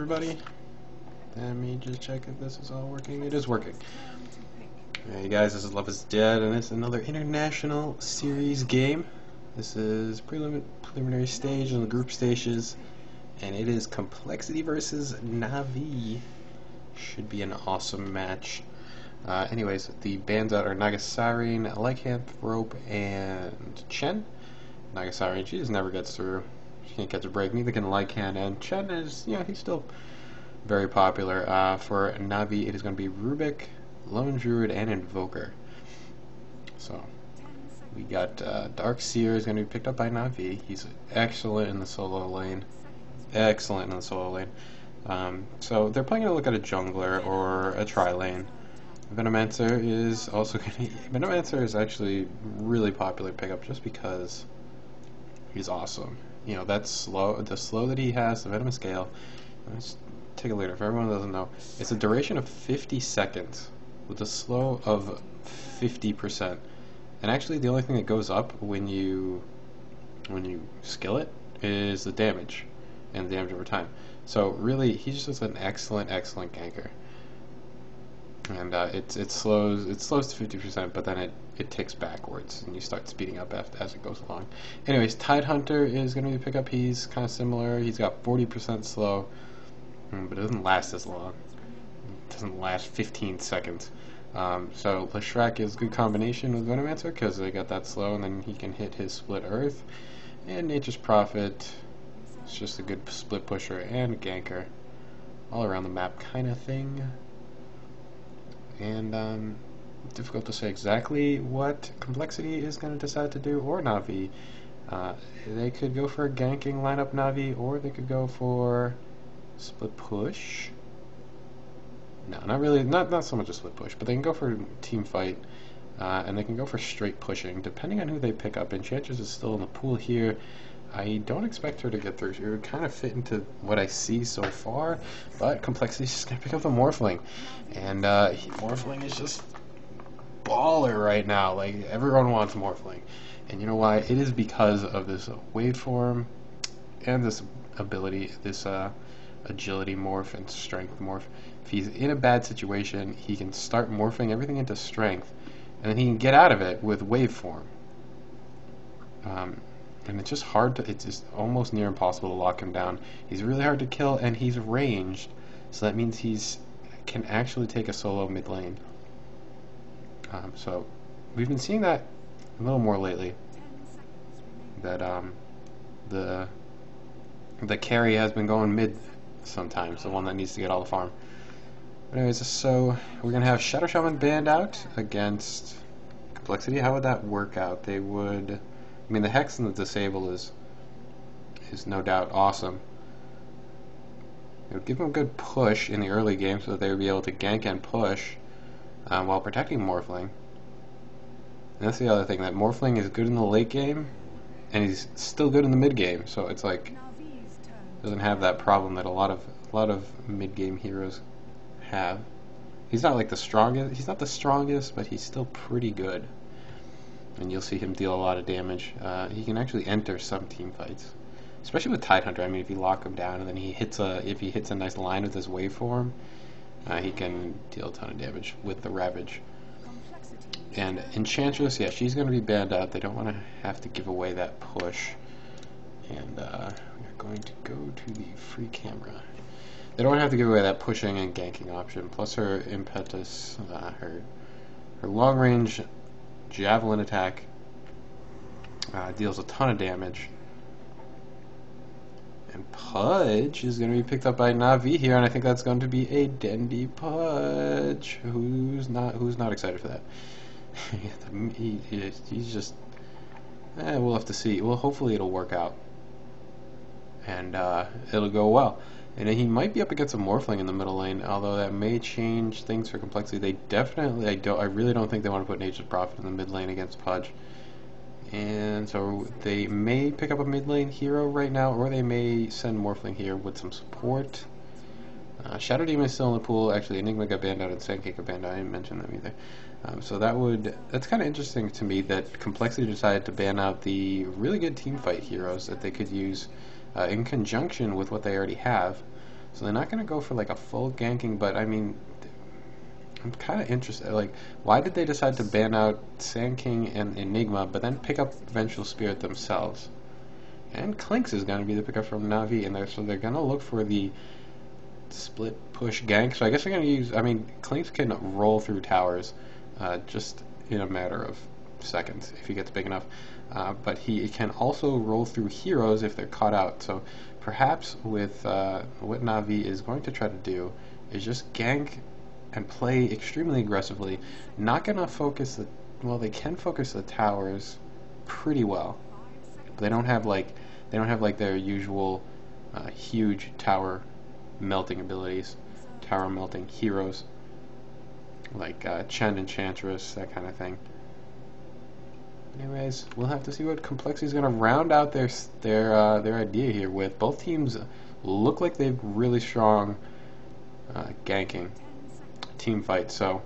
everybody. Let me just check if this is all working. It is working. Hey guys, this is Love is Dead, and it's another international series game. This is preliminary stage and the group stages, and it is Complexity versus Na'Vi. Should be an awesome match. Anyways, the bands out are Nagasari, Lycanthrope, and Chen. Nagasari, she just never gets through. She can't catch a break. Neither can Lycan, and Chen is, he's still very popular. For Na'Vi, it is going to be Rubik, Lone Druid, and Invoker. So, we got Dark Seer is going to be picked up by Na'Vi. He's excellent in the solo lane. Excellent in the solo lane. So, they're probably going to look at a jungler or a tri-lane. Venomancer is also going to... Venomancer is actually really popular pickup just because he's awesome. You know, that slow, the slow that he has, the venomous scale. Let's take a look. If everyone doesn't know, it's a duration of 50 seconds with a slow of 50%. And actually, the only thing that goes up when you skill it is the damage and the damage over time. So really, he's just an excellent ganker. And it slows to 50%, but then it ticks backwards, and you start speeding up as it goes along. Anyways, Tidehunter is going to be a pickup. He's kind of similar. He's got 40% slow, but it doesn't last as long. It doesn't last 15 seconds. So Leshrac is a good combination with Venomancer because they got that slow, and then he can hit his Split Earth. And Nature's Prophet is just a good split pusher and ganker, all around the map kind of thing. And difficult to say exactly what Complexity is going to decide to do, or Na'Vi. They could go for a ganking lineup Na'Vi, or they could go for split push. No, not really. Not so much a split push, but they can go for team fight, and they can go for straight pushing, depending on who they pick up. Enchantress is still in the pool here. I don't expect her to get through. She would kind of fit into what I see so far, but Complexity is just going to pick up the Morphling. And Morphling is just baller right now. Like, everyone wants Morphling. And you know why? It is because of this waveform and this ability, this agility morph and strength morph. If he's in a bad situation, he can start morphing everything into strength, and then he can get out of it with waveform. And it's just hard to, it's just almost near impossible to lock him down. He's really hard to kill, and he's ranged, so that means he's can actually take a solo mid lane. So we've been seeing that a little more lately. That the carry has been going mid sometimes, the one that needs to get all the farm. But anyways, so we're gonna have Shadow Shaman banned out against Complexity. How would that work out? They would. I mean, the Hex and the Disable is no doubt awesome. It would give them a good push in the early game so that they would be able to gank and push while protecting Morphling. And that's the other thing, that Morphling is good in the late game, and he's still good in the mid game. So it's like doesn't have that problem that a lot of mid game heroes have. He's not like the strongest. He's not the strongest, but he's still pretty good. And you'll see him deal a lot of damage. He can actually enter some team fights, especially with Tidehunter. I mean, if you lock him down and then if he hits a nice line with his waveform, he can deal a ton of damage with the Ravage. And Enchantress, yeah, she's going to be banned out. They don't want to have to give away that push. And we're going to go to the free camera. They don't want to have to give away that pushing and ganking option. Plus her impetus, her long range Javelin attack deals a ton of damage. And Pudge is going to be picked up by Na'Vi here, and I think that's going to be a Dendy Pudge. Who's not excited for that? He's just... we'll have to see. Well, hopefully it'll work out. And it'll go well. And he might be up against a Morphling in the middle lane, although that may change things for Complexity. They definitely, I really don't think they want to put Nature's Prophet in the mid lane against Pudge. And so they may pick up a mid lane hero right now, or they may send Morphling here with some support. Shadow Demon is still in the pool. Actually, Enigma got banned out and Sandcake got banned out. I didn't mention them either. So that's kind of interesting to me that Complexity decided to ban out the really good team fight heroes that they could use in conjunction with what they already have. So they're not going to go for like a full ganking, but I mean, I'm kind of interested. Like, why did they decide to ban out Sand King and Enigma, but then pick up Vengeful Spirit themselves? And Clinks is going to be the pickup from Na'Vi, and so they're going to look for the split push gank. So I guess they're going to use. I mean, Clinks can roll through towers, just in a matter of seconds if he gets big enough. But he can also roll through heroes if they're caught out. So perhaps with what Na'Vi is going to try to do is just gank and play extremely aggressively. Not going to focus the. Well, they can focus the towers pretty well. But they don't have like their usual huge tower melting abilities, tower melting heroes like Chen Enchantress, that kind of thing. Anyways, we'll have to see what Complexity is going to round out their idea here with. Both teams look like they've really strong ganking team fight, so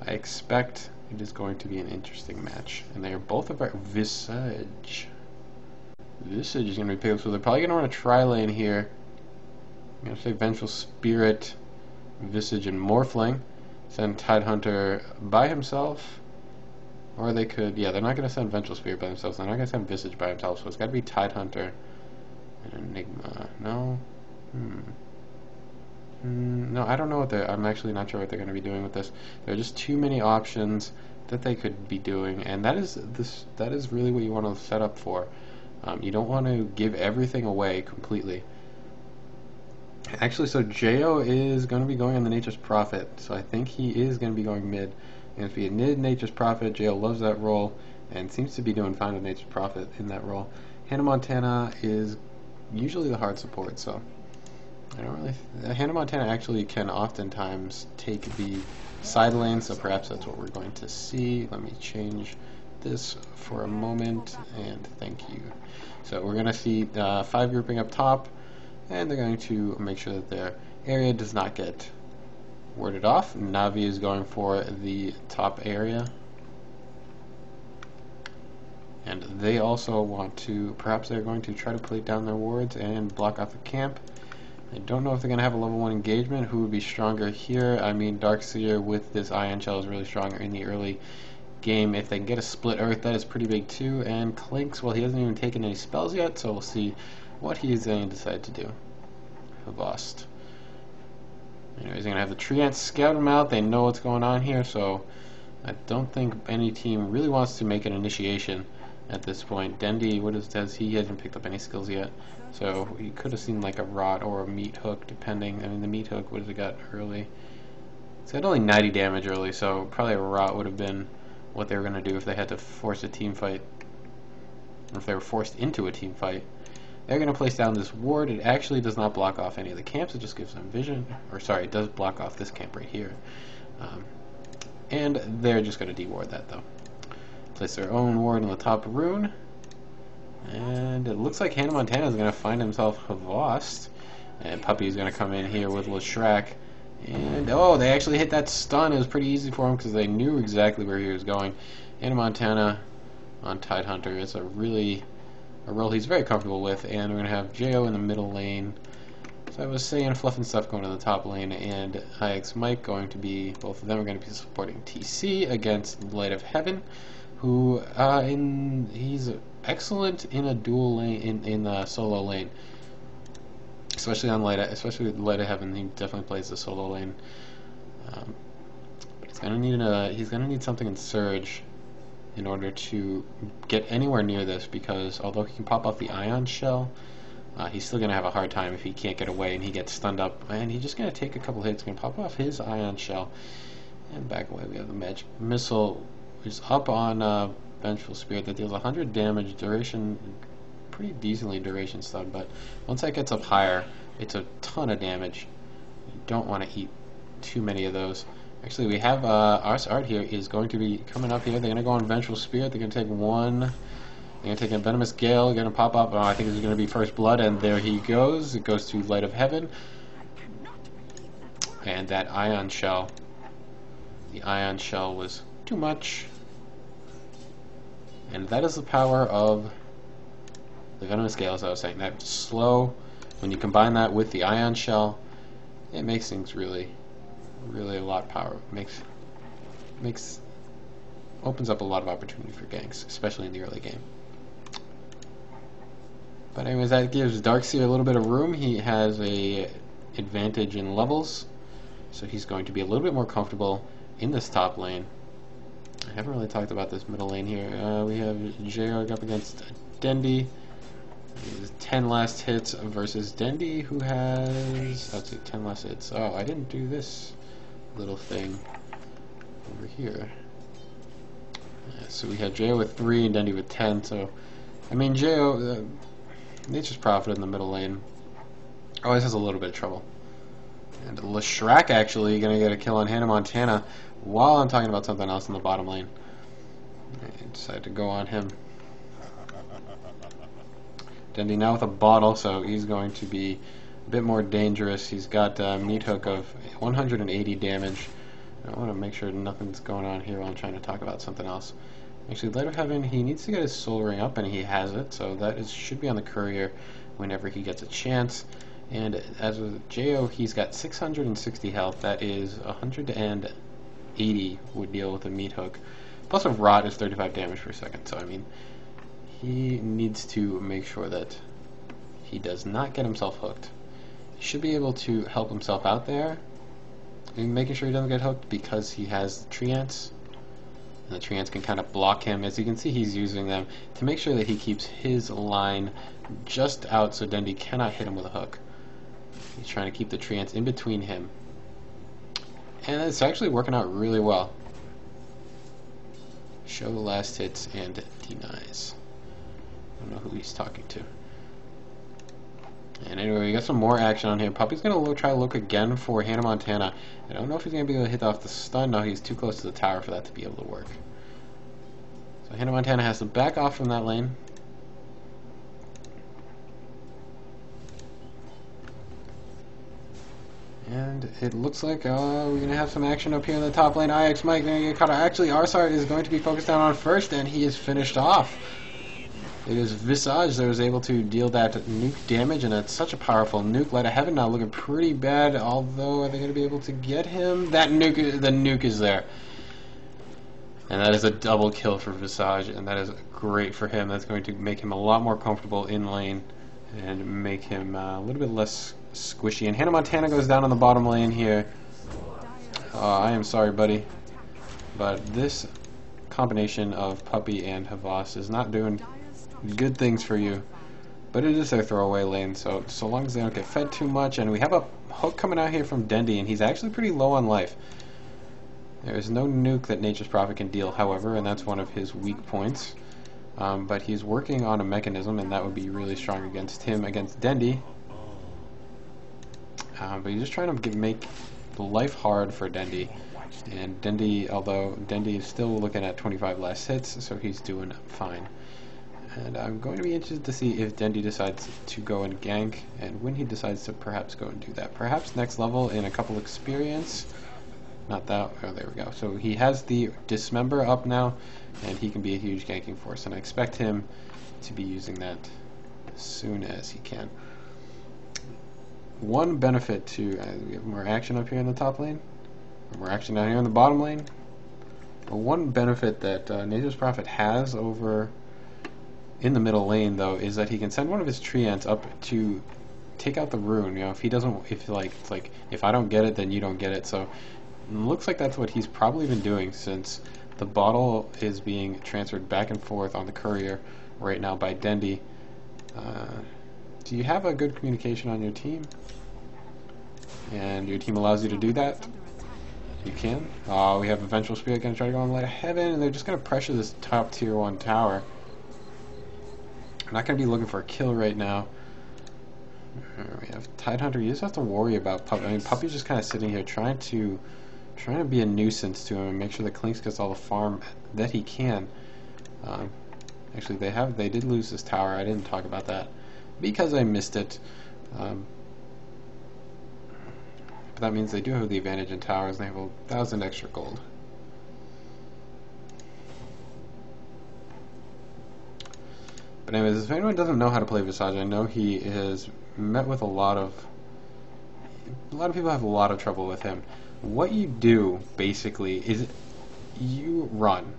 I expect it is going to be an interesting match. And they are both about Visage. Visage is going to be picked up, so they're probably going to run a tri-lane here. I'm going to say Vengeful Spirit, Visage, and Morphling. Send Tidehunter by himself. Or they could, yeah, they're not going to send Vengeful Spirit by themselves. They're not going to send Visage by himself, so it's got to be Tidehunter and Enigma. No? No, I don't know what they're, I'm actually not sure what they're going to be doing with this. There are just too many options that they could be doing, and that is really what you want to set up for. You don't want to give everything away completely. Actually, so Jo is going to be going on the Nature's Prophet, so I think he is going to be going mid. And if he had mid Nature's Prophet, Jo loves that role and seems to be doing fine with Nature's Prophet in that role. Hannah Montana is usually the hard support, so I don't really. Hannah Montana actually can oftentimes take the side lane, so perhaps that's what we're going to see. Let me change this for a moment, and thank you. So we're going to see 5 grouping up top, and they're going to make sure that their area does not get warded off. Na'Vi is going for the top area, and they also want to, perhaps they're going to try to play down their wards and block off the camp. I don't know if they're going to have a level 1 engagement. Who would be stronger here? I mean, Darkseer with this Ion Shell is really strong in the early game. If they can get a split earth, that is pretty big too. And Clinks, well, he hasn't even taken any spells yet, so we'll see what he is going to decide to do. Havost. Anyways, he's going to have the Treants scout him out. They know what's going on here, so I don't think any team really wants to make an initiation at this point. Dendi, what does he hasn't picked up any skills yet, so he could have seen like a Rot or a Meat Hook, depending. I mean, the Meat Hook, what has it got early? It's got only 90 damage early, so probably a Rot would have been what they were going to do if they had to force a team fight, or if they were forced into a team fight. They're going to place down this ward. It actually does not block off any of the camps. It just gives them vision. Or sorry, it does block off this camp right here. And they're just going to de-ward that, though. Place their own ward on the top rune. And it looks like Hannah Montana is going to find himself Havost. And Puppy is going to come in here with Leshrac. And, oh, they actually hit that stun. It was pretty easy for him because they knew exactly where he was going. Hannah Montana on Tidehunter is a role he's very comfortable with, and we're going to have Jo in the middle lane. So I was saying Fluff and Stuff going to the top lane, and IX Mike going to be, both of them are going to be supporting TC against Light of Heaven, who he's excellent in a dual lane, in the solo lane, especially with Light of Heaven. He definitely plays the solo lane. But he's going to need something in Surge in order to get anywhere near this, because although he can pop off the Ion Shell, he's still going to have a hard time if he can't get away and he gets stunned up, and he's just going to take a couple hits, going to pop off his Ion Shell, and back away. We have the Magic Missile, which is up on Vengeful Spirit, that deals 100 damage, duration, pretty decently duration stun, but once that gets up higher, it's a ton of damage. You don't want to eat too many of those. Actually, we have Art here is going to be coming up here. They're going to go on Vengeful Spirit. They're going to take one. They're going to take a Venomous Gale. They're going to pop up. I think this is going to be First Blood, and there he goes. It goes to Light of Heaven. And that Ion Shell. The Ion Shell was too much. And that is the power of the Venomous Gale, as I was saying. That slow, when you combine that with the Ion Shell, it makes things really a lot opens up a lot of opportunity for ganks, especially in the early game. But anyways, that gives Darkseer a little bit of room. He has a advantage in levels, so he's going to be a little bit more comfortable in this top lane. I haven't really talked about this middle lane here. We have Jaeog up against Dendi. 10 last hits versus Dendi, who has, let's see, 10 last hits. Oh, I didn't do this little thing over here. So we have Jaeog with 3 and Dendi with 10. So, I mean, Jaeog, Nature's Prophet in the middle lane always has a little bit of trouble. And Leshrac actually going to get a kill on Hannah Montana while I'm talking about something else in the bottom lane. I decided to go on him. Dendi now with a bottle, so he's going to be a bit more dangerous. He's got a meat hook of 180 damage. I want to make sure nothing's going on here while I'm trying to talk about something else. Actually, Light of Heaven, he needs to get his soul ring up, and he has it, so that should be on the courier whenever he gets a chance. And as with Jaeog, he's got 660 health. That is 180 would deal with a meat hook. Plus a rot is 35 damage per second, so I mean, he needs to make sure that he does not get himself hooked. He should be able to help himself out there, and making sure he doesn't get hooked because he has tree ants. And the tree ants can kind of block him. As you can see, he's using them to make sure that he keeps his line just out so Dendi cannot hit him with a hook. He's trying to keep the tree ants in between him. And it's actually working out really well. Show the last hits and denies. I don't know who he's talking to. And anyway, we got some more action on here. Puppy's going to try to look again for Hannah Montana. I don't know if he's going to be able to hit off the stun. No, he's too close to the tower for that to be able to work. So Hannah Montana has to back off from that lane. And it looks like we're going to have some action up here in the top lane. IX Mike going to get caught. Actually, Arsar is going to be focused down on first, and he is finished off. It is Visage that was able to deal that nuke damage, and it's such a powerful nuke. Light of Heaven now looking pretty bad, although are they going to be able to get him? That nuke, the nuke is there. And that is a double kill for Visage, and that is great for him. That's going to make him a lot more comfortable in lane and make him a little bit less squishy. And Hannah Montana goes down on the bottom lane here. I am sorry, buddy, but this combination of Puppy and Havas is not doing good things for you, but it is their throwaway lane, so long as they don't get fed too much. And we have a hook coming out here from Dendi, and he's actually pretty low on life. There is no nuke that Nature's Prophet can deal, however, and that's one of his weak points. But he's working on a mechanism, and that would be really strong against him, against Dendi. But he's just trying to make life hard for Dendi. And Dendi, although Dendi is still looking at 25 last hits, so he's doing fine. And I'm going to be interested to see if Dendi decides to go and gank, and when he decides to perhaps go and do that. Perhaps next level in a couple experience. Not that, oh there we go. So he has the Dismember up now, and he can be a huge ganking force, and I expect him to be using that as soon as he can. One benefit to, we have more action up here in the top lane, more action down here in the bottom lane. But one benefit that Nature's Prophet has over in the middle lane, though, is that he can send one of his tree ants up to take out the rune. You know, if he doesn't, if it's like if I don't get it, then you don't get it. So it looks like that's what he's probably been doing, since the bottle is being transferred back and forth on the courier right now by Dendi. Do you have a good communication on your team? And your team allows you to do that? You can. We have a Vengeful Spirit going to try to go on Light of Heaven, and they're just going to pressure this top tier 1 tower. I'm not going to be looking for a kill right now. We have Tidehunter. You just have to worry about Puppy. I mean, Puppy's just kind of sitting here trying to be a nuisance to him and make sure that Clinks gets all the farm that he can. Actually, they did lose this tower. I didn't talk about that because I missed it. But that means they do have the advantage in towers. They have 1,000 extra gold. But anyways, if anyone doesn't know how to play Visage, I know he is met with a lot of a lot of people have a lot of trouble with him. What you do, basically, is you run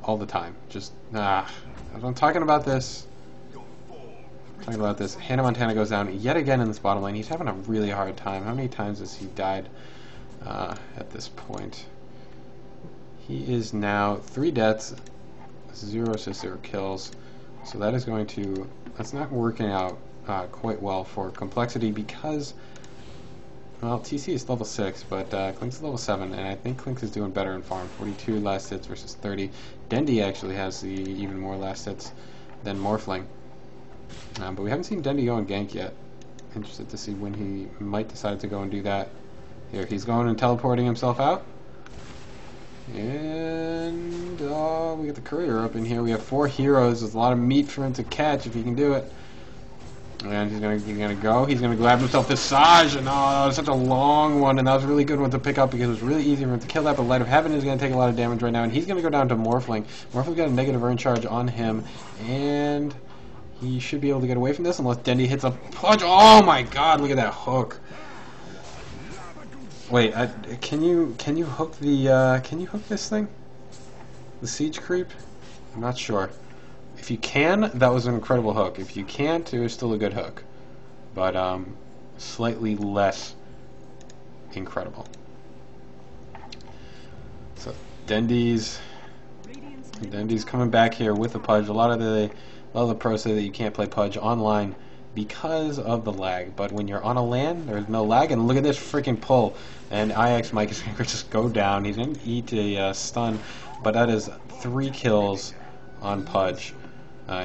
all the time. Just, I'm talking about this. Hannah Montana goes down yet again in this bottom lane. He's having a really hard time. How many times has he died at this point? He is now 3 deaths, 0 assists, 0 kills. So that is going to... That's not working out quite well for complexity because... Well, TC is level 6, but Clink's level 7, and I think Clink is doing better in farm. 42 last hits versus 30. Dendi actually has the even more last hits than Morphling. But we haven't seen Dendi go and gank yet. Interested to see when he might decide to go and do that. Here, he's going and teleporting himself out. And we get the courier up in here. We have 4 heroes. There's a lot of meat for him to catch if he can do it. And he's gonna go. He's gonna grab himself Visage, and that was such a long one, and that was a really good one to pick up because it was really easy for him to kill that. But Light of Heaven is gonna take a lot of damage right now, and he's gonna go down to Morphling. Morphling got a negative earn charge on him, and he should be able to get away from this unless Dendi hits a punch. Oh my God! Look at that hook. Wait, can you hook the can you hook this thing? The siege creep? I'm not sure. If you can, that was an incredible hook. If you can't, it was still a good hook, but slightly less incredible. So Dendi's coming back here with the Pudge. A lot of the pros say that you can't play Pudge online because of the lag, but when you're on a LAN, there's no lag. And look at this freaking pull, and IX Mike is going to just go down. He's going to eat a stun, but that is 3 kills on Pudge.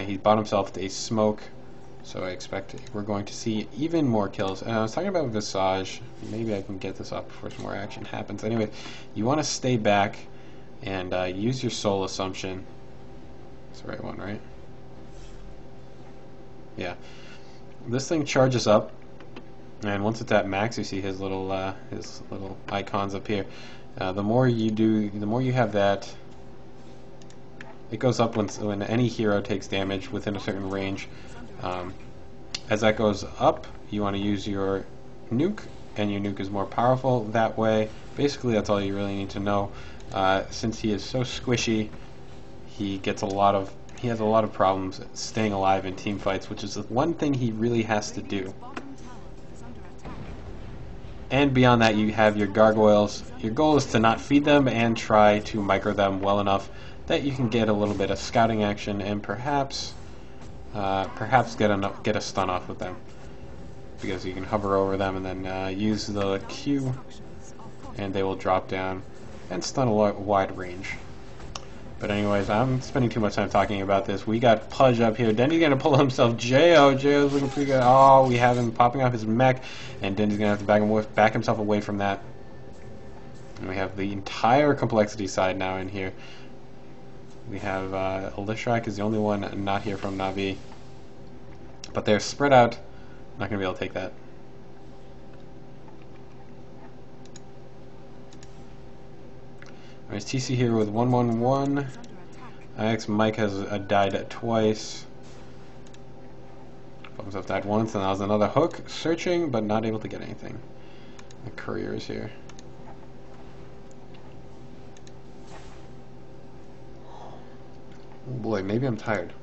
He bought himself a smoke, so I expect we're going to see even more kills. And I was talking about Visage. Maybe I can get this up before some more action happens. Anyway, you want to stay back and use your soul assumption. That's the right one, right? Yeah. This thing charges up, and once it's at max, you see his little icons up here. The more you do, the more you have that. It goes up when any hero takes damage within a certain range. As that goes up, you want to use your nuke, and your nuke is more powerful that way. Basically, that's all you really need to know. Since he is so squishy, he has a lot of problems staying alive in team fights, which is the one thing he really has to do. And beyond that, you have your gargoyles. Your goal is to not feed them and try to micro them well enough that you can get a little bit of scouting action and perhaps get a stun off with them, because you can hover over them and then use the Q, and they will drop down and stun a wide range. But anyways, I'm spending too much time talking about this. We got Pudge up here. Dendi's gonna pull himself Jo. Jo's looking pretty good. Oh, we have him popping off his mech, and Dendi's gonna have to back himself away from that. And we have the entire complexity side now in here. We have Elishrak is the only one not here from Na'Vi, but they're spread out. Not gonna be able to take that. There's TC here with 111. IX Mike has died twice. Himself died once, and that was another hook. Searching, but not able to get anything. The courier is here. Oh boy, maybe I'm tired.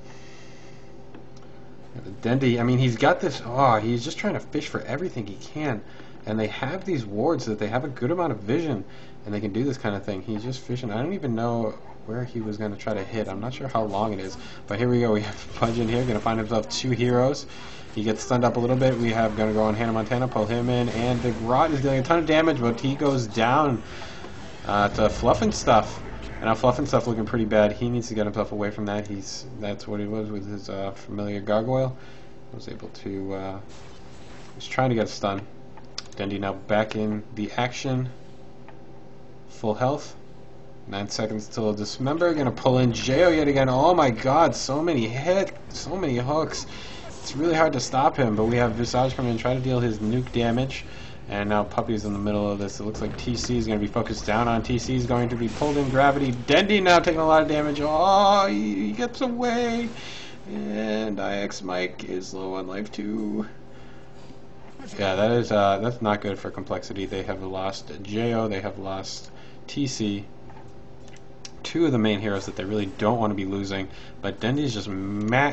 Dendi, I mean, he's got this. Oh, he's just trying to fish for everything he can. And they have these wards that they have a good amount of vision, and they can do this kind of thing. He's just fishing. I don't even know where he was going to try to hit. I'm not sure how long it is. But here we go. We have Pudge in here, going to find himself 2 heroes. He gets stunned up a little bit. We have going to go on Hannah Montana, pull him in, and the Rot is dealing a ton of damage, but he goes down to Fluff and Stuff. And now Fluff and Stuff looking pretty bad. He needs to get himself away from that. That's what he was with his familiar gargoyle. Was able to. He's trying to get a stun. Dendi now back in the action. Full health. 9 seconds till dismember. Gonna pull in Jo yet again. Oh my God! So many hits, so many hooks. It's really hard to stop him. But we have Visage coming in, try to deal his nuke damage. And now Puppy's in the middle of this. It looks like TC is going to be focused down on. TC is going to be pulled in gravity. Dendi now taking a lot of damage. Oh, he gets away. And IX Mike is low on life too. Yeah, that's not good for Complexity. They have lost Jo, they have lost TC. Two of the main heroes that they really don't want to be losing, but Dendy's just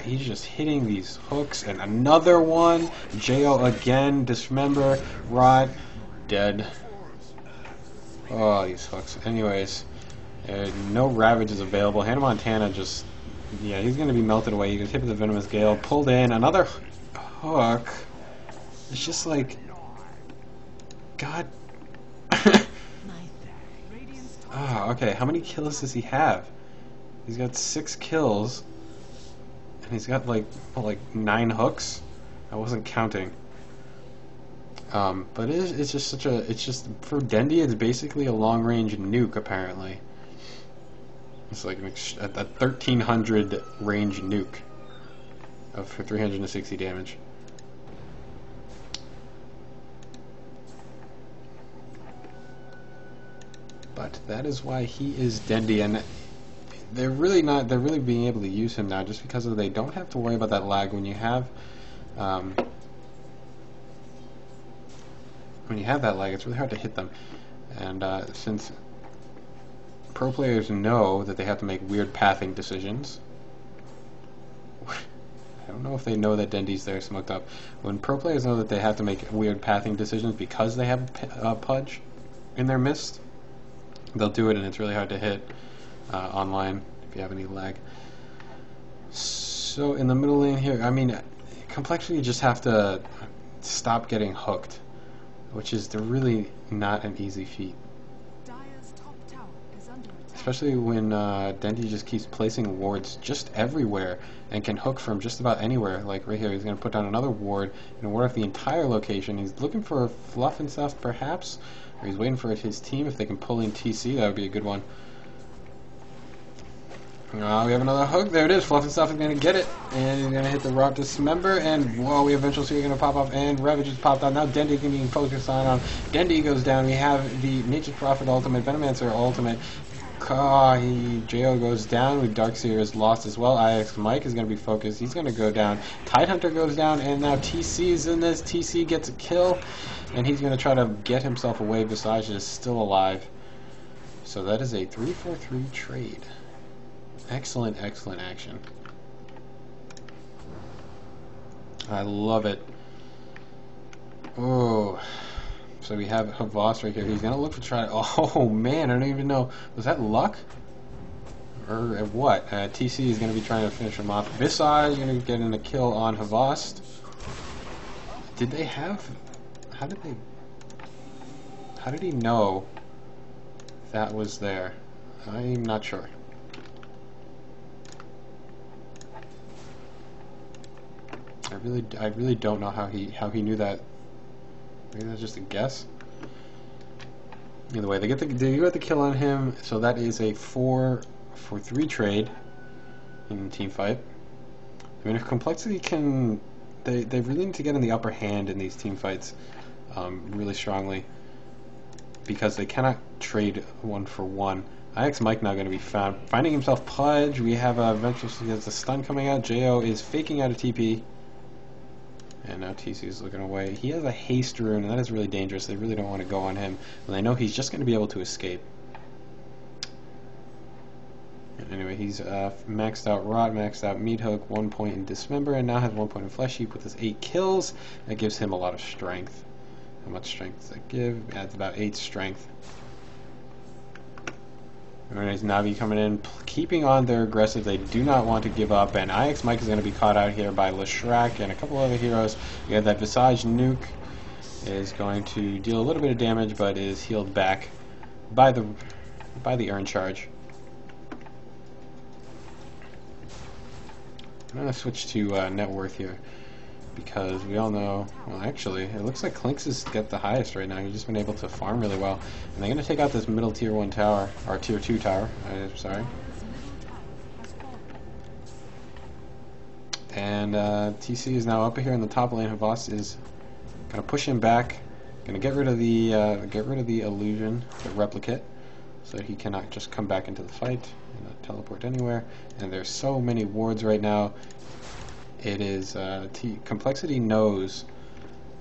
he's just hitting these hooks, and another one. Jo again, dismember, Rod, dead. Oh, these hooks. Anyways, no Ravage is available. Hannah Montana just, yeah, he's going to be melted away. He gets hit with the Venomous Gale, pulled in, another hook. It's just like, God. Ah, okay, how many kills does he have? He's got 6 kills, and he's got like 9 hooks. I wasn't counting. But it's just such a, it's just, for Dendy, it's basically a long-range nuke, apparently. It's like a 1300 range nuke for 360 damage. But that is why he is Dendy, and they're really being able to use him now just because they don't have to worry about that lag when you have that lag. It's really hard to hit them, and since pro players know that they have to make weird pathing decisions. I don't know if they know that Dendy's there smoked up. When pro players know that they have to make weird pathing decisions because they have Pudge in their mist, they'll do it, and it's really hard to hit online if you have any lag. So in the middle lane here, I mean, Complexity, you just have to stop getting hooked, which is really not an easy feat. Especially when Dendy just keeps placing wards just everywhere and can hook from just about anywhere. Like right here, he's going to put down another ward and ward off the entire location. He's looking for fluff and stuff, perhaps, or he's waiting for his team. If they can pull in TC, that would be a good one. We have another hook. There it is. Fluff and Stuff is going to get it. And he's going to hit the Rock Dismember. And, whoa, we have Vengeful Seer going to pop off. And Ravage just popped out. Now Dendy can be focused on. Dendy goes down. We have the Nature's Prophet ultimate, Venomancer ultimate. Jo goes down. Darkseer is lost as well. IX Mike is going to be focused. He's going to go down. Tidehunter goes down. And now TC is in this. TC gets a kill. And he's going to try to get himself away. Visage is still alive. So that is a 3-4-3 trade. Excellent, excellent action. I love it. Oh, so we have Havas right here. He's gonna look for try. Oh man, I don't even know. Was that luck or what? TC is gonna be trying to finish him off. Visage is gonna get in a kill on Havas. Did they have? How did he know that was there? I'm not sure. I really don't know how he knew that. Maybe that's just a guess. Either way, they get the kill on him, so that is a 4-4-3 trade in team fight. I mean, if Complexity can, they really need to get in the upper hand in these team fights, really strongly, because they cannot trade 1-for-1. IX Mike now going to be finding himself Pudge. We have Vengeful, he has the stun coming out. Jo is faking out a TP. And now TC is looking away. He has a haste rune, and that is really dangerous. They really don't want to go on him. And they know he's just going to be able to escape. And anyway, he's maxed out Rot, maxed out Meat Hook, 1 point in Dismember, and now has 1 point in Flesh Heap with his 8 kills. That gives him a lot of strength. How much strength does that give? It adds about 8 strength. Anyways, Navi coming in, keeping on their aggressive. They do not want to give up, and IX Mike is going to be caught out here by Leshrac and a couple other heroes. We have that Visage nuke is going to deal a little bit of damage, but is healed back by the Urn Charge. I'm going to switch to Net Worth here, because we all know, well actually, it looks like Clinks has got the highest right now. He's just been able to farm really well. And they're going to take out this middle tier 1 tower, or tier 2 tower, I'm sorry. And TC is now up here in the top lane. Havas is going to push him back, going to get rid of the illusion, the replicate, so that he cannot just come back into the fight and not teleport anywhere. And there's so many wards right now. It is Complexity knows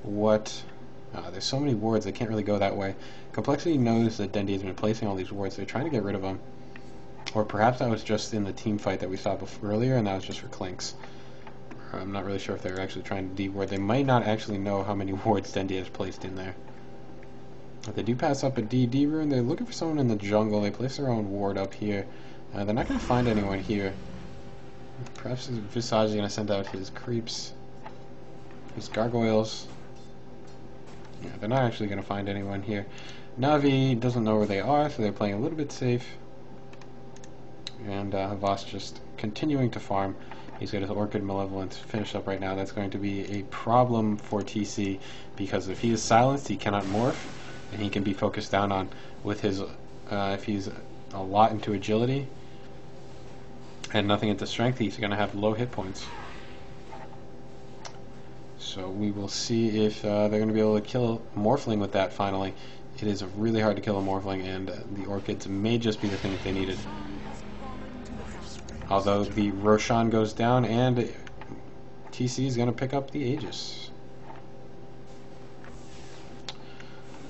what... there's so many wards, they can't really go that way. Complexity knows that Dendy has been placing all these wards. They're trying to get rid of them. Or perhaps that was just in the team fight that we saw earlier, and that was just for Clinks. I'm not really sure if they were actually trying to de-ward. They might not actually know how many wards Dendy has placed in there. But they do pass up a DD rune. They're looking for someone in the jungle. They place their own ward up here. They're not going to find anyone here. Perhaps Visage is going to send out his creeps. His gargoyles. Yeah, they're not actually going to find anyone here. Navi doesn't know where they are, so they're playing a little bit safe. And Havas just continuing to farm. He's got his Orchid Malevolence finished up right now. That's going to be a problem for TC, because if he is silenced, he cannot morph, and he can be focused down on with his, if he's a lot into agility and nothing into strength, he's going to have low hit points. So we will see if they're going to be able to kill Morphling with that finally. It is really hard to kill a Morphling, and the Orchids may just be the thing that they needed. Although the Roshan goes down, and TC is going to pick up the Aegis.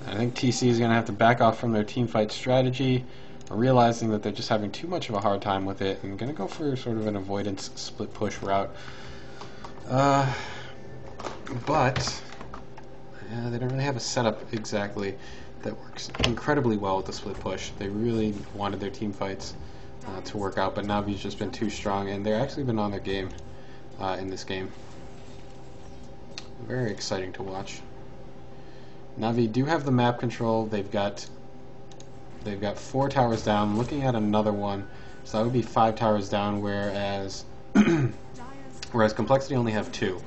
I think TC is going to have to back off from their teamfight strategy, realizing that they're just having too much of a hard time with it, and going to go for sort of an avoidance split push route. But they don't really have a setup exactly that works incredibly well with the split push. They really wanted their team fights to work out, but Navi's just been too strong, and they've actually been on their game in this game. Very exciting to watch. Navi do have the map control. They've got 4 towers down. Looking at another one, so that would be 5 towers down, whereas Complexity only have 2.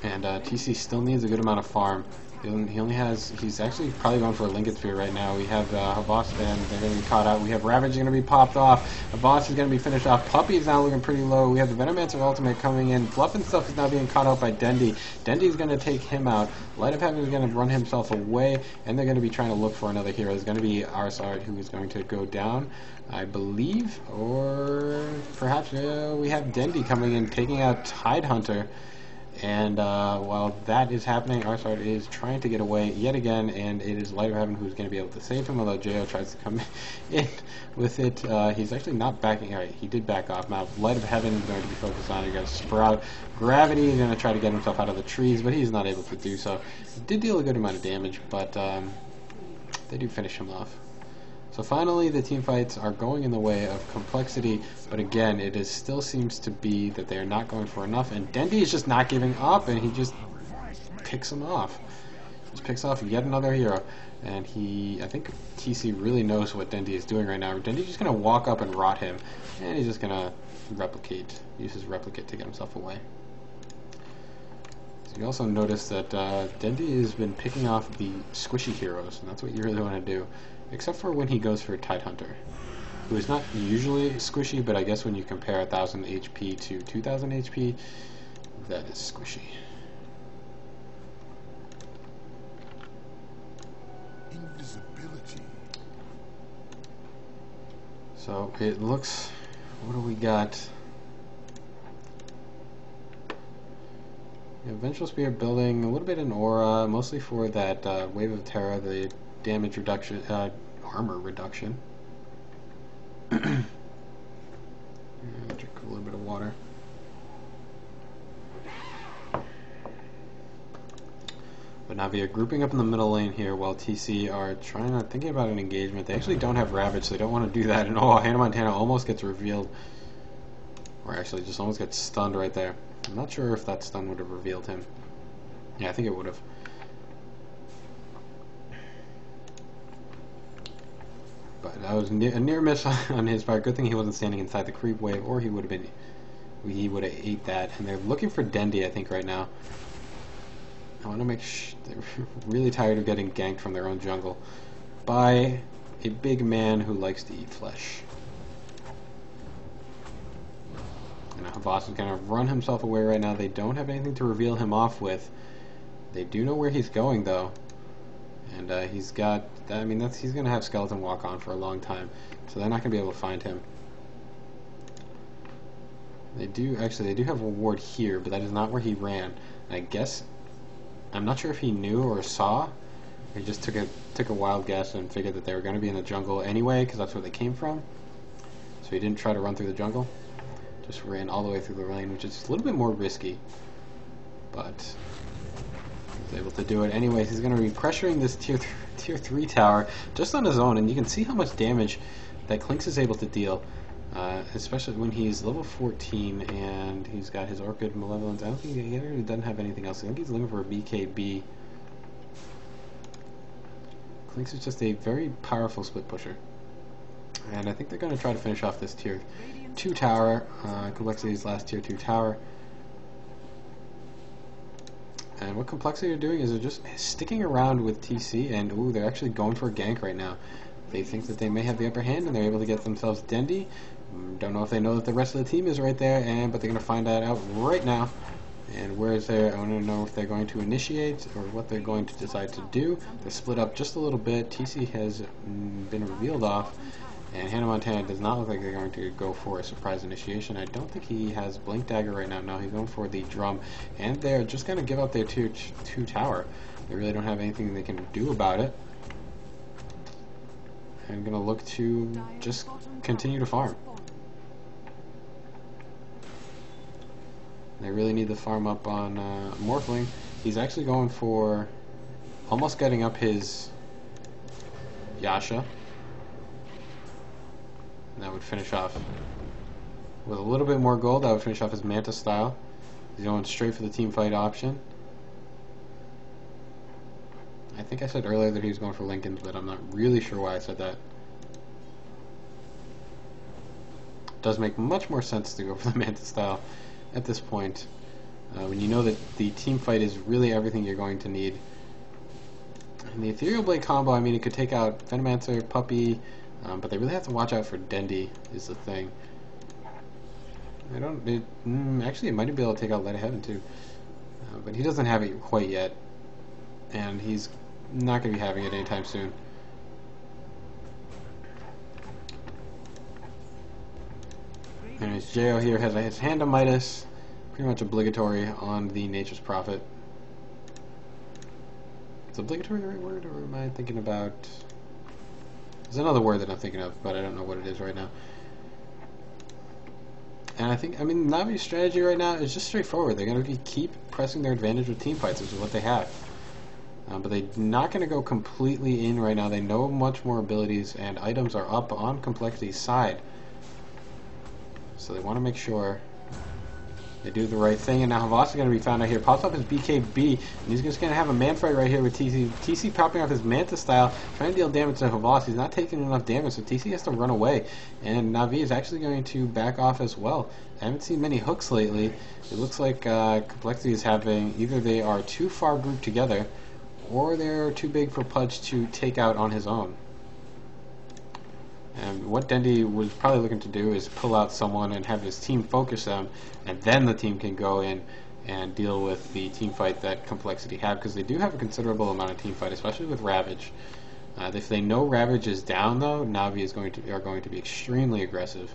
And TC still needs a good amount of farm. He's actually probably going for a Lincoln Sphere right now. We have Havas, and they're going to be caught out. We have Ravage going to be popped off. Havas is going to be finished off. Puppy is now looking pretty low. We have the Venomancer ultimate coming in. Fluff and Stuff is now being caught out by Dendy. Dendy's going to take him out. Light of Heaven is going to run himself away, and they're going to be trying to look for another hero. There's going to be Arsard, who is going to go down, I believe, or perhaps we have Dendy coming in, taking out Tidehunter. And while that is happening, Arsard is trying to get away yet again, and it is Light of Heaven who's going to be able to save him, although Jo tries to come in with it. He's actually not backing. Alright, he did back off. Now, Light of Heaven is going to be focused on. You got Sprout. Gravity is going to try to get himself out of the trees, but he's not able to do so. He did deal a good amount of damage, but they do finish him off. So finally, the team fights are going in the way of Complexity, but again, it still seems to be that they are not going for enough, and Dendy is just not giving up, and he just picks him off. Just picks off yet another hero, and I think TC really knows what Dendy is doing right now. Dendy's just going to walk up and rot him, and he's just going to use his replicate to get himself away. So you also notice that Dendy has been picking off the squishy heroes, and that's what you really want to do. Except for when he goes for Tidehunter, who is not usually squishy, but I guess when you compare 1000 HP to 2000 HP, that is squishy. Invisibility. So it looks, what do we got? Vengeful Spear building a little bit in aura, mostly for that Wave of Terror, the damage reduction, armor reduction. Drink a little bit of water. But Navi are grouping up in the middle lane here while TC are thinking about an engagement. They actually don't have Ravage, so they don't want to do that. And oh, Hannah Montana almost gets revealed. Or actually just almost gets stunned right there. I'm not sure if that stun would have revealed him. Yeah, I think it would have. But that was a near miss on his part. Good thing he wasn't standing inside the creep wave, or he would have ate that. And they're looking for Dendy, I think, right now. I want to make they're really tired of getting ganked from their own jungle by a big man who likes to eat flesh. And Havas is going to run himself away right now. They don't have anything to reveal him off with. They do know where he's going, though. And he's got, I mean, he's going to have Skeleton walk on for a long time, so they're not going to be able to find him. They do have a ward here, but that is not where he ran. And I guess, I'm not sure if he knew or saw, or he just took a wild guess and figured that they were going to be in the jungle anyway, because that's where they came from. So he didn't try to run through the jungle. Just ran all the way through the lane, which is a little bit more risky. But he's able to do it anyways. He's going to be pressuring this tier 3 tower just on his own, and you can see how much damage that Clinks is able to deal, especially when he's level 14 and he's got his Orchid Malevolence. I don't think he doesn't have anything else. I think he's looking for a BKB. Clinks is just a very powerful split pusher. And I think they're going to try to finish off this tier 2 tower, Complexity's last tier 2 tower. And what Complexity are doing is they're just sticking around with TC, and ooh, they're actually going for a gank right now. They think that they may have the upper hand, and they're able to get themselves Dendi. Don't know if they know that the rest of the team is right there, but they're going to find that out right now. And where is there? I want to know if they're going to initiate or what they're going to decide to do. They're split up just a little bit. TC has been revealed off, and Hannah Montana does not look like they're going to go for a surprise initiation. I don't think he has Blink Dagger right now. No, he's going for the drum, and they're just going to give up their tier 2 tower. They really don't have anything they can do about it. And going to look to just continue to farm. They really need to farm up on Morphling. He's actually going for almost getting up his Yasha. And that would finish off with a little bit more gold. That would finish off his Manta style. He's going straight for the team fight option. I think I said earlier that he was going for Lincoln's, but I'm not really sure why I said that. It does make much more sense to go for the Manta style at this point, when you know that the team fight is really everything you're going to need. And the Ethereal Blade combo, I mean, it could take out Venomancer, Puppy, but they really have to watch out for Dendi, is the thing. Actually, it might be able to take out Light of Heaven too, but he doesn't have it quite yet, and he's not going to be having it anytime soon. And his Jo here has his Hand of Midas, pretty much obligatory on the Nature's Prophet. Is obligatory the right word, or am I thinking about... There's another word that I'm thinking of, but I don't know what it is right now. And I mean, Navi's strategy right now is just straightforward. They're going to keep pressing their advantage with team fights, which is what they have. But they're not going to go completely in right now. They know much more abilities, and items are up on Complexity's side. So they want to make sure they do the right thing. And now Havas is going to be found out here. Pops up his BKB, and he's just going to have a man fight right here with TC. TC popping off his Manta style, trying to deal damage to Havas. He's not taking enough damage, so TC has to run away. And Navi is actually going to back off as well. I haven't seen many hooks lately. It looks like Complexity is having, either they are too far grouped together, or they're too big for Pudge to take out on his own. And what Dendi was probably looking to do is pull out someone and have his team focus them, and then the team can go in and deal with the team fight that Complexity have, because they do have a considerable amount of team fight, especially with Ravage. If they know Ravage is down, though, Navi are going to be extremely aggressive.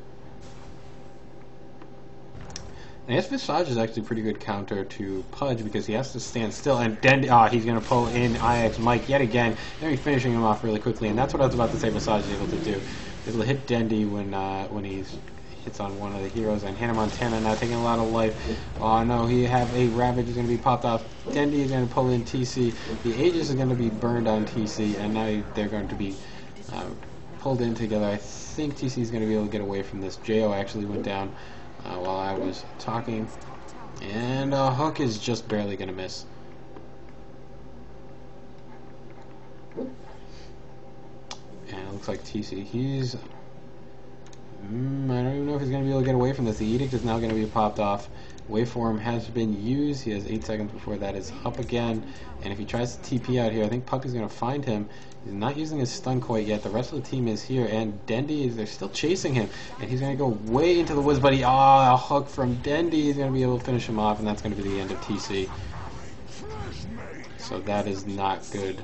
And his Visage is actually a pretty good counter to Pudge, because he has to stand still, and Dendi, he's going to pull in IX Mike yet again, and he's finishing him off really quickly, and that's what I was about to say Visage is able to do. Able to hit Dendi when he hits on one of the heroes, and Hannah Montana now taking a lot of life. Oh no, he have a Ravage is going to be popped off. Dendi is going to pull in TC. The Aegis is going to be burned on TC, and now they're going to be pulled in together. I think TC is going to be able to get away from this. Jo actually went down while I was talking, and Hook is just barely going to miss. And it looks like TC, he's... I don't even know if he's going to be able to get away from this. The Edict is now going to be popped off. Waveform has been used. He has 8 seconds before that is up again. And if he tries to TP out here, I think Puppy's going to find him. He's not using his stun quite yet. The rest of the team is here. And Dendi, they're still chasing him. And he's going to go way into the woods, but a hook from Dendi is going to be able to finish him off. And that's going to be the end of TC. So that is not good.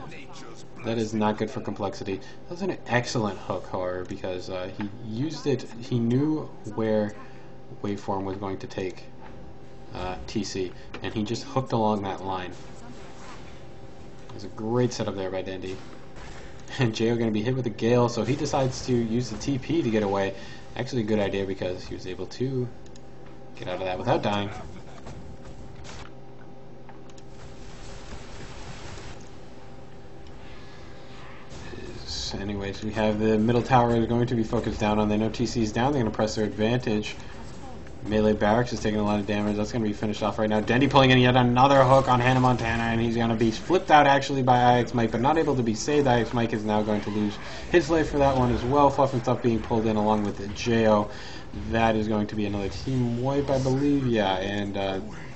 That is not good for Complexity. That was an excellent hook, however, because he used it. He knew where waveform was going to take TC, and he just hooked along that line. It was a great setup there by Dendy. And Jo going to be hit with a Gale, so he decides to use the TP to get away. Actually a good idea because he was able to get out of that without dying. Anyways, we have the middle tower is going to be focused down on. They know TC's down. They're going to press their advantage. Melee Barracks is taking a lot of damage. That's going to be finished off right now. Dendy pulling in yet another hook on Hannah Montana, and he's going to be flipped out actually by IX Mike, but not able to be saved. IX Mike is now going to lose his life for that one as well. Fluff and Stuff being pulled in along with Jo. That is going to be another team wipe, I believe. Yeah, and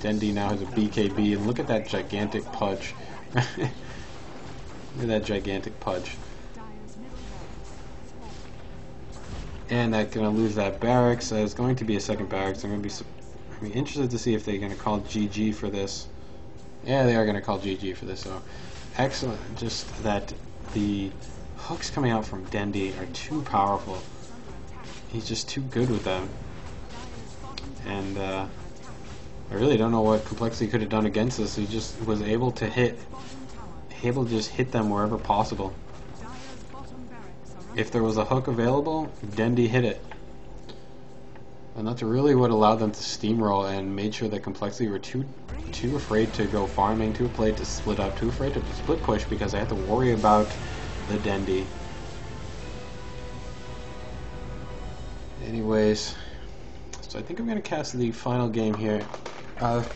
Dendy now has a BKB, and look at that gigantic pudge. Look at that gigantic pudge. And that's going to lose that barracks. It's going to be a second barracks. I'm going to be interested to see if they're going to call GG for this. Yeah, they are going to call GG for this. So excellent. Just that the hooks coming out from Dendy are too powerful. He's just too good with them. And I really don't know what Complexity could have done against this. He just was able to just hit them wherever possible. If there was a hook available, Dendy hit it. And that's really what allowed them to steamroll and made sure that Complexity were too afraid to go farming, too afraid to split up, too afraid to split push because they had to worry about the Dendy. Anyways, so I think I'm going to cast the final game here of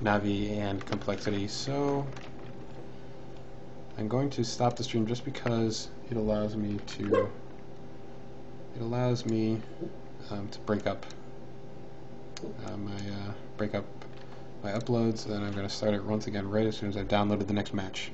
Navi and Complexity. So I'm going to stop the stream just because it allows me to break up my uploads, and I'm going to start it once again right as soon as I've downloaded the next match.